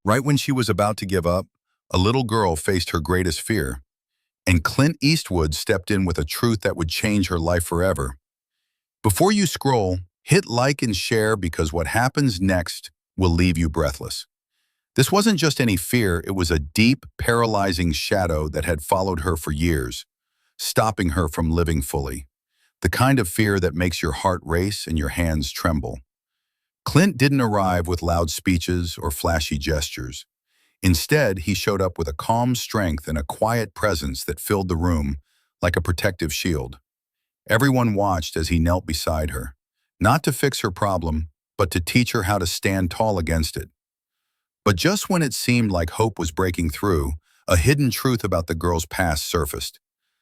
Right when she was about to give up, a little girl faced her greatest fear, and Clint Eastwood stepped in with a truth that would change her life forever. Before you scroll, hit like and share because what happens next will leave you breathless. This wasn't just any fear, it was a deep, paralyzing shadow that had followed her for years, stopping her from living fully. The kind of fear that makes your heart race and your hands tremble. Clint didn't arrive with loud speeches or flashy gestures. Instead, he showed up with a calm strength and a quiet presence that filled the room like a protective shield. Everyone watched as he knelt beside her, not to fix her problem, but to teach her how to stand tall against it. But just when it seemed like hope was breaking through, a hidden truth about the girl's past surfaced,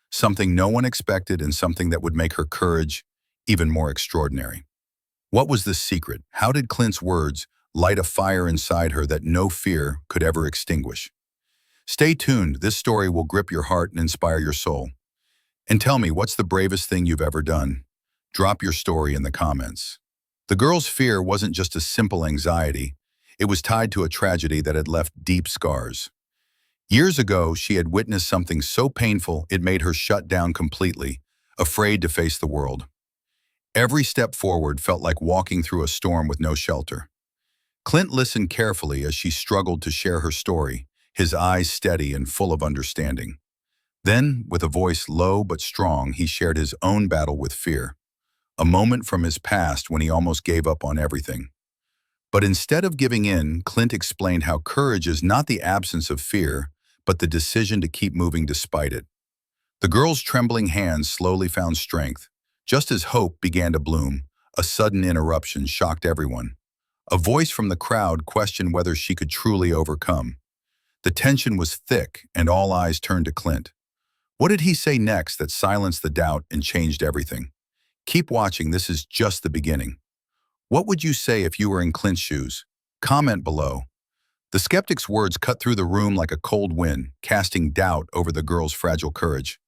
something no one expected and something that would make her courage even more extraordinary. What was this secret? How did Clint's words light a fire inside her that no fear could ever extinguish? Stay tuned, this story will grip your heart and inspire your soul. And tell me, what's the bravest thing you've ever done? Drop your story in the comments. The girl's fear wasn't just a simple anxiety, it was tied to a tragedy that had left deep scars. Years ago, she had witnessed something so painful it made her shut down completely, afraid to face the world. Every step forward felt like walking through a storm with no shelter. Clint listened carefully as she struggled to share her story, his eyes steady and full of understanding. Then, with a voice low but strong, he shared his own battle with fear, a moment from his past when he almost gave up on everything. But instead of giving in, Clint explained how courage is not the absence of fear, but the decision to keep moving despite it. The girl's trembling hands slowly found strength. Just as hope began to bloom, a sudden interruption shocked everyone. A voice from the crowd questioned whether she could truly overcome. The tension was thick, and all eyes turned to Clint. What did he say next that silenced the doubt and changed everything? Keep watching, this is just the beginning. What would you say if you were in Clint's shoes? Comment below. The skeptic's words cut through the room like a cold wind, casting doubt over the girl's fragile courage.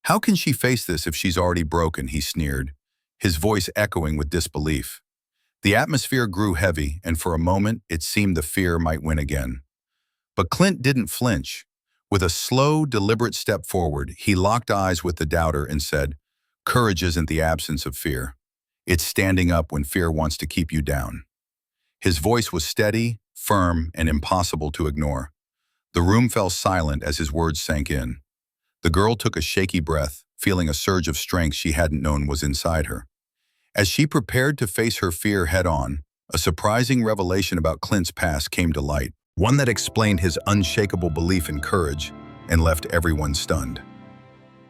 How can she face this if she's already broken, he sneered, his voice echoing with disbelief. The atmosphere grew heavy, and for a moment it seemed the fear might win again. But Clint didn't flinch. With a slow, deliberate step forward, he locked eyes with the doubter and said, "Courage isn't the absence of fear. It's standing up when fear wants to keep you down." His voice was steady, firm, and impossible to ignore. The room fell silent as his words sank in. The girl took a shaky breath, feeling a surge of strength she hadn't known was inside her. As she prepared to face her fear head-on, a surprising revelation about Clint's past came to light, one that explained his unshakable belief in courage and left everyone stunned.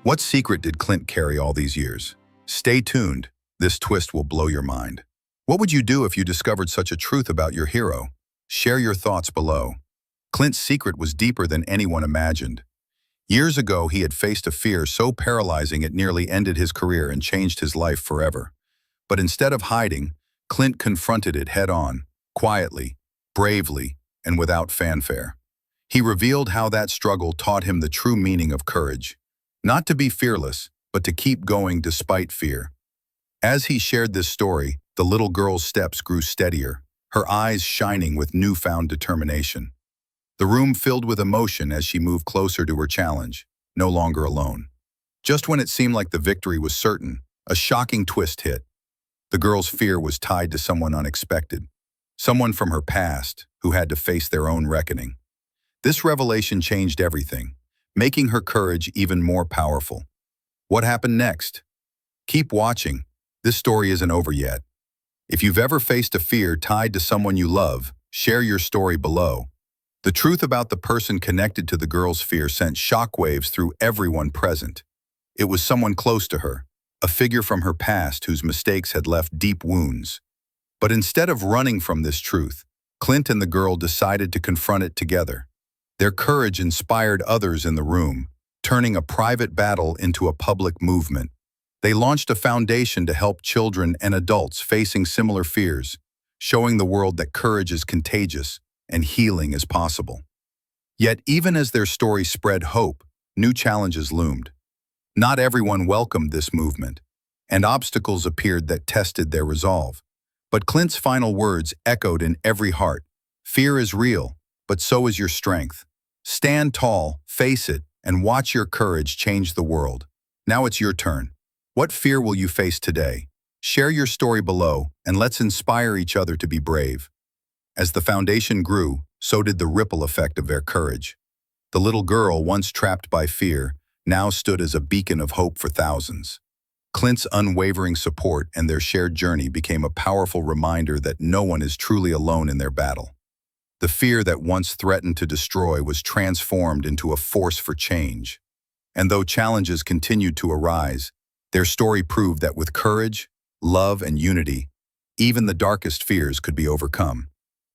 What secret did Clint carry all these years? Stay tuned. This twist will blow your mind. What would you do if you discovered such a truth about your hero? Share your thoughts below. Clint's secret was deeper than anyone imagined. Years ago, he had faced a fear so paralyzing it nearly ended his career and changed his life forever. But instead of hiding, Clint confronted it head-on, quietly, bravely, and without fanfare. He revealed how that struggle taught him the true meaning of courage. Not to be fearless, but to keep going despite fear. As he shared this story, the little girl's steps grew steadier, her eyes shining with newfound determination. The room filled with emotion as she moved closer to her challenge, no longer alone. Just when it seemed like the victory was certain, a shocking twist hit. The girl's fear was tied to someone unexpected, someone from her past who had to face their own reckoning. This revelation changed everything, making her courage even more powerful. What happened next? Keep watching. This story isn't over yet. If you've ever faced a fear tied to someone you love, share your story below. The truth about the person connected to the girl's fear sent shockwaves through everyone present. It was someone close to her, a figure from her past whose mistakes had left deep wounds. But instead of running from this truth, Clint and the girl decided to confront it together. Their courage inspired others in the room, turning a private battle into a public movement. They launched a foundation to help children and adults facing similar fears, showing the world that courage is contagious and healing is possible. Yet even as their story spread hope, new challenges loomed. Not everyone welcomed this movement, and obstacles appeared that tested their resolve. But Clint's final words echoed in every heart. Fear is real, but so is your strength. Stand tall, face it, and watch your courage change the world. Now it's your turn. What fear will you face today? Share your story below, and let's inspire each other to be brave. As the foundation grew, so did the ripple effect of their courage. The little girl, once trapped by fear, now stood as a beacon of hope for thousands. Clint's unwavering support and their shared journey became a powerful reminder that no one is truly alone in their battle. The fear that once threatened to destroy was transformed into a force for change. And though challenges continued to arise, their story proved that with courage, love, and unity, even the darkest fears could be overcome.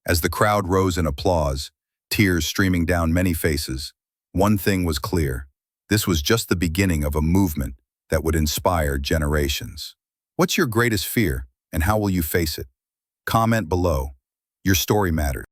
As the crowd rose in applause, tears streaming down many faces, one thing was clear. This was just the beginning of a movement that would inspire generations. What's your greatest fear, and how will you face it? Comment below. Your story matters.